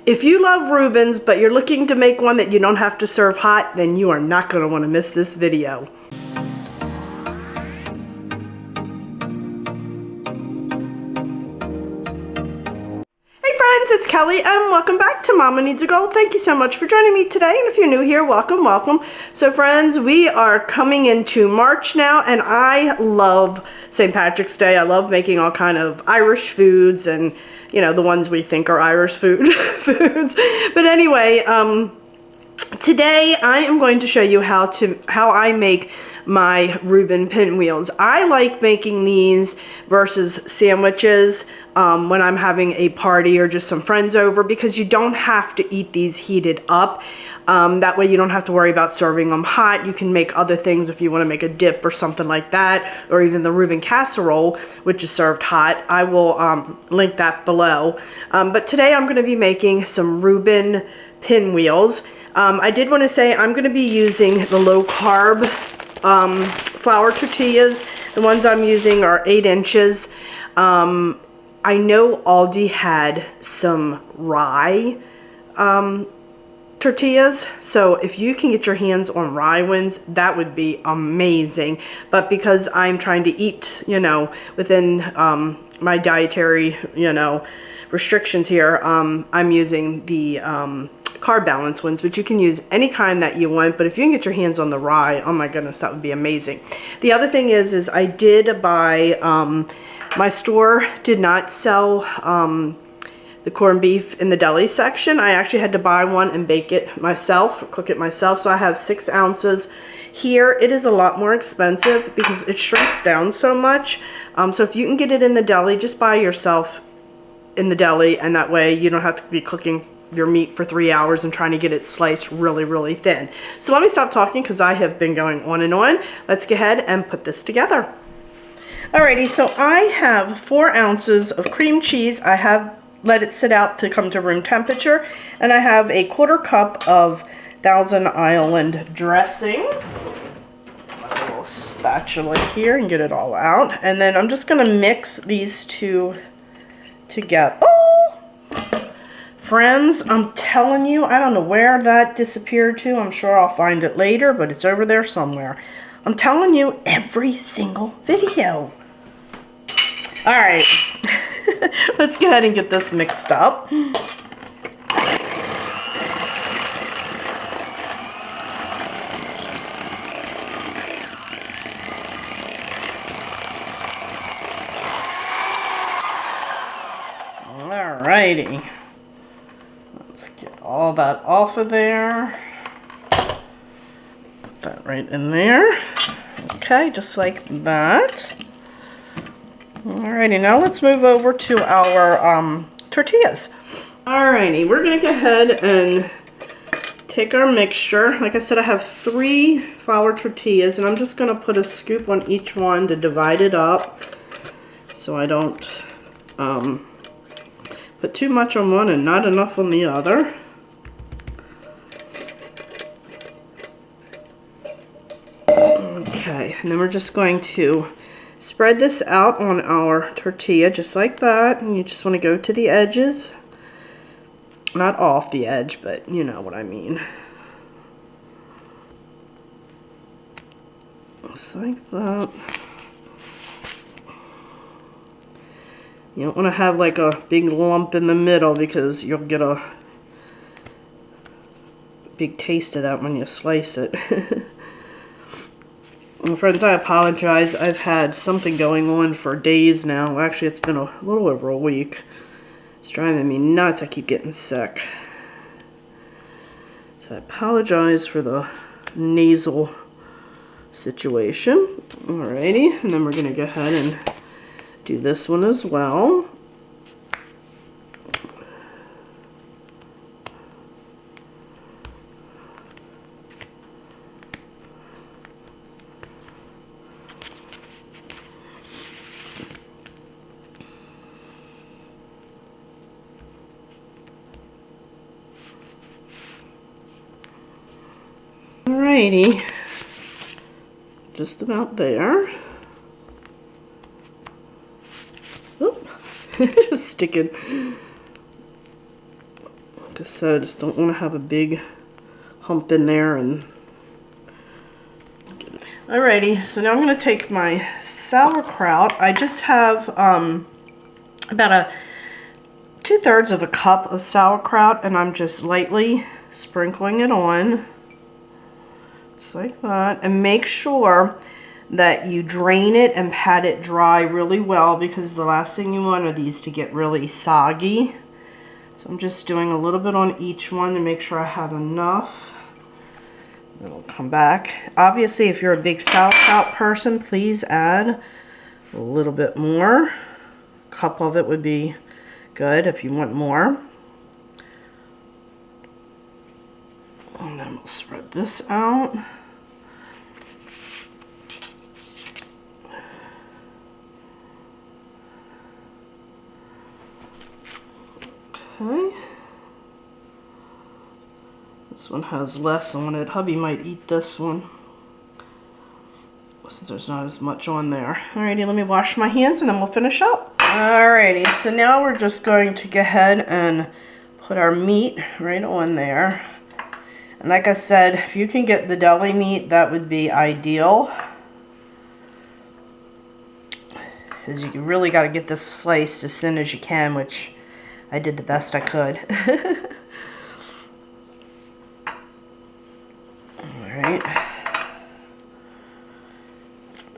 If you love Reubens, but you're looking to make one that you don't have to serve hot, then you are not going to want to miss this video. Hey friends, it's Kelly and welcome back to Mama Needs a Goal. Thank you so much for joining me today, and if you're new here, welcome, welcome. So friends, we are coming into March now, and I love St. Patrick's Day. I love making all kind of Irish foods and, you know, the ones we think are Irish foods. But anyway, today I am going to show you how I make my Reuben Pinwheels. I like making these versus sandwiches when I'm having a party or just some friends over, because you don't have to eat these heated up. That way you don't have to worry about serving them hot. You can make other things if you want to make a dip or something like that, or even the Reuben casserole, which is served hot. I will link that below. But today I'm going to be making some Reuben Pinwheels. I did want to say I'm going to be using the low carb flour tortillas. The ones I'm using are 8 inches. I know Aldi had some rye tortillas, so if you can get your hands on rye ones, that would be amazing. But because I'm trying to eat, you know, within my dietary, you know, restrictions here, I'm using the carb balance ones, but you can use any kind that you want. But if you can get your hands on the rye, oh my goodness, that would be amazing. The other thing is I did buy, my store did not sell the corned beef in the deli section. I actually had to buy one and bake it myself, cook it myself. So I have 6 ounces here. It is a lot more expensive because it shrinks down so much. So if you can get it in the deli, just buy yourself in the deli, and that way you don't have to be cooking your meat for 3 hours and trying to get it sliced really, really thin. So let me stop talking because I have been going on and on. Let's go ahead and put this together. Alrighty, so I have 4 ounces of cream cheese. I have let it sit out to come to room temperature, and I have a 1/4 cup of Thousand Island dressing. My little spatula here and get it all out, and then I'm just going to mix these two together. Oh! Friends, I'm telling you, I don't know where that disappeared to. I'm sure I'll find it later, but it's over there somewhere. I'm telling you, every single video. All right, let's go ahead and get this mixed up. All righty. Let's get all that off of there. Put that right in there. Okay, just like that. Alrighty, now let's move over to our tortillas. Alrighty, we're going to go ahead and take our mixture. Like I said, I have 3 flour tortillas, and I'm just going to put a scoop on each one to divide it up so I don't put too much on one and not enough on the other. Okay, and then we're just going to spread this out on our tortilla just like that, and you just want to go to the edges. Not off the edge, but you know what I mean. Just like that. You don't want to have like a big lump in the middle because you'll get a big taste of that when you slice it. Well, friends, I apologize. I've had something going on for days now. Actually, it's been a little over a week. It's driving me nuts. I keep getting sick. So I apologize for the nasal situation. Alrighty, and then we're going to go ahead and do this one as well. Alrighty, just about there. Oop, sticking Like I said, just don't want to have a big hump in there. And alrighty, so now I'm going to take my sauerkraut. I just have about 2/3 of a cup of sauerkraut, and I'm just lightly sprinkling it on, just like that. And make sure that you drain it and pat it dry really well, because the last thing you want are these to get really soggy. So I'm just doing a little bit on each one to make sure I have enough. It'll come back. Obviously, if you're a big sauerkraut person, please add a little bit more. A cup of it would be good if you want more. And then we'll spread this out. Okay. This one has less on it. Hubby might eat this one, since there's not as much on there. Alrighty, let me wash my hands and then we'll finish up. Alrighty, so now we're just going to go ahead and put our meat right on there. And like I said, if you can get the deli meat, that would be ideal, because you really got to get this sliced as thin as you can, which I did the best I could. Alright.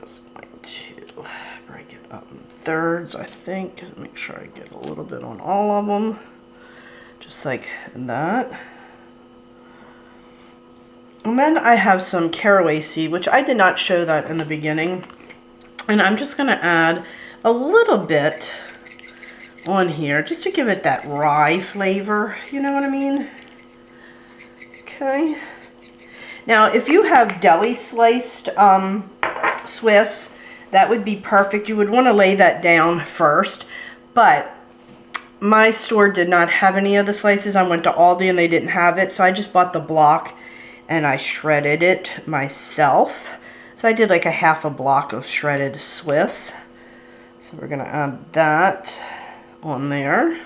Just going to break it up in thirds, I think, to make sure I get a little bit on all of them. Just like that. And then I have some caraway seed, which I did not show that in the beginning. And I'm just going to add a little bit on here, just to give it that rye flavor, you know what I mean? Okay. Now, if you have deli sliced Swiss, that would be perfect. You would want to lay that down first, but my store did not have any of the slices. I went to Aldi and they didn't have it, so I just bought the block and I shredded it myself. So I did like a half a block of shredded Swiss. So we're going to add that on there.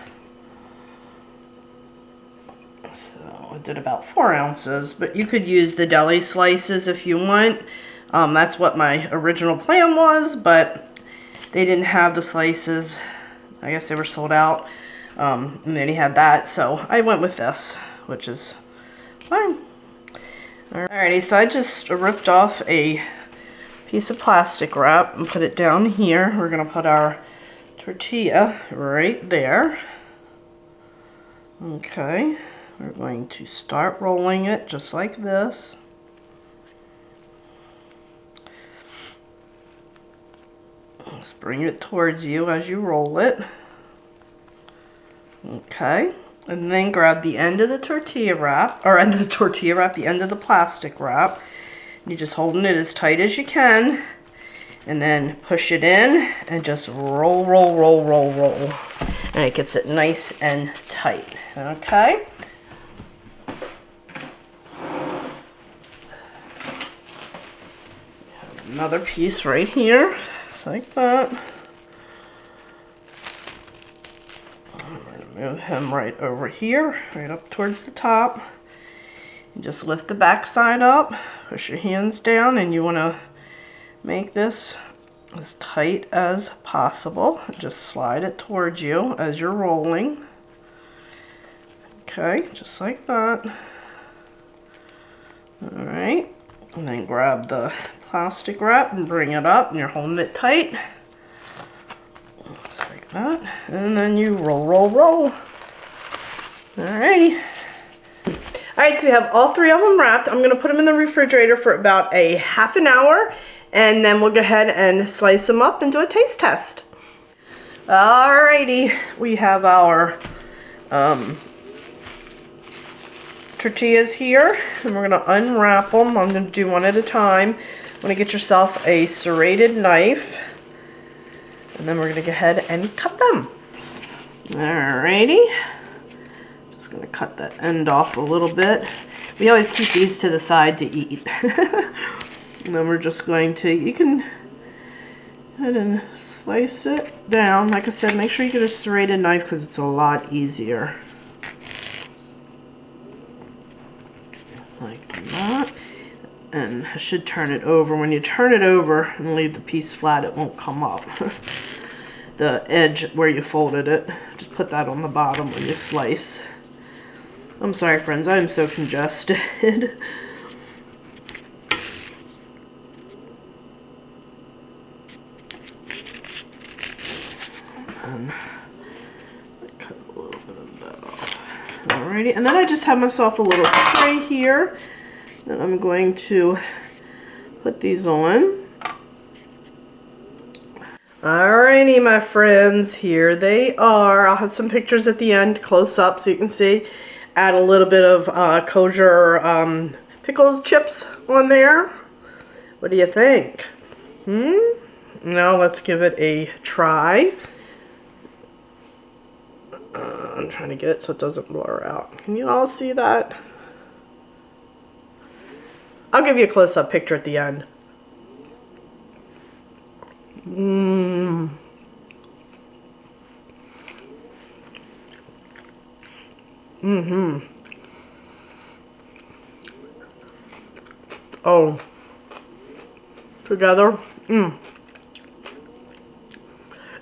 So I did about 4 ounces, but you could use the deli slices if you want. That's what my original plan was, but they didn't have the slices. I guess they were sold out, and then he had that, so I went with this, which is fine. Alrighty, so I just ripped off a piece of plastic wrap and put it down here. We're gonna put our tortilla right there. Okay, we're going to start rolling it just like this. Just bring it towards you as you roll it. Okay, and then grab the end of the tortilla wrap, or end of the tortilla wrap, the end of the plastic wrap. You're just holding it as tight as you can, and then push it in and just roll, roll, roll, roll, roll. And it gets it nice and tight. Okay. Another piece right here, just like that. I'm going to move him right over here, right up towards the top. You just lift the back side up, push your hands down, and you want to make this as tight as possible. Just slide it towards you as you're rolling. Okay, just like that. Alright, and then grab the plastic wrap and bring it up, and you're holding it tight. Just like that. And then you roll, roll, roll. Alrighty. Alright, so we have all 3 of them wrapped. I'm going to put them in the refrigerator for about a half an hour, and then we'll go ahead and slice them up and do a taste test. Alrighty, we have our tortillas here, and we're going to unwrap them. I'm going to do one at a time. I'm going to get yourself a serrated knife, and then we're going to go ahead and cut them. Alrighty. Just going to cut that end off a little bit. We always keep these to the side to eat. And then we're just going to, you can go ahead and slice it down. Like I said, make sure you get a serrated knife because it's a lot easier. And I should turn it over. When you turn it over and leave the piece flat, it won't come up. The edge where you folded it, just put that on the bottom when you slice. I'm sorry, friends, I am so congested. And cut a little bit of that off. Alrighty, and then I just have myself a little tray here that I'm going to put these on. Alrighty, my friends, here they are. I'll have some pictures at the end, close up, so you can see. Add a little bit of kosher pickles chips on there. What do you think? Now let's give it a try. I'm trying to get it so it doesn't blur out. Can you all see that? I'll give you a close-up picture at the end. Oh. Together. You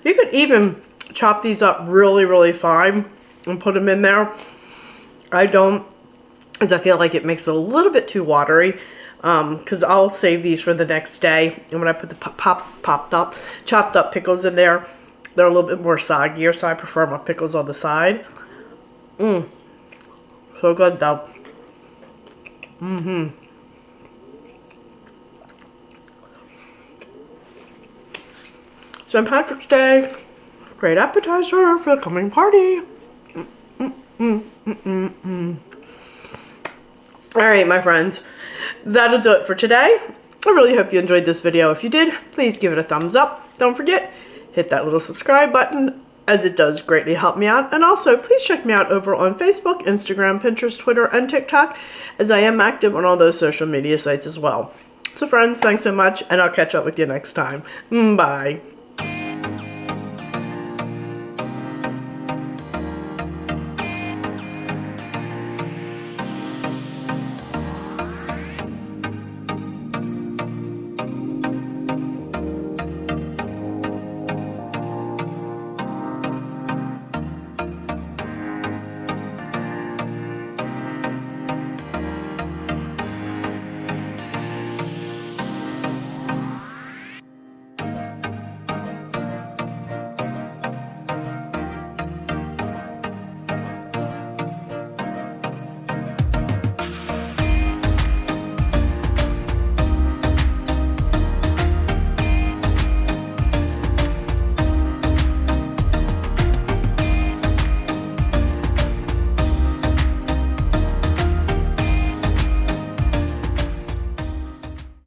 could even chop these up really, really fine and put them in there. I don't, as I feel like it makes it a little bit too watery. Because I'll save these for the next day. And when I put the chopped up pickles in there, they're a little bit more soggier, so I prefer my pickles on the side. So good though. St. Patrick's Day, great appetizer for the coming party. Alright, my friends, that'll do it for today. I really hope you enjoyed this video. If you did, please give it a thumbs up. Don't forget, hit that little subscribe button, as it does greatly help me out. And also, please check me out over on Facebook, Instagram, Pinterest, Twitter, and TikTok, as I am active on all those social media sites as well. So friends, thanks so much, and I'll catch up with you next time. Bye.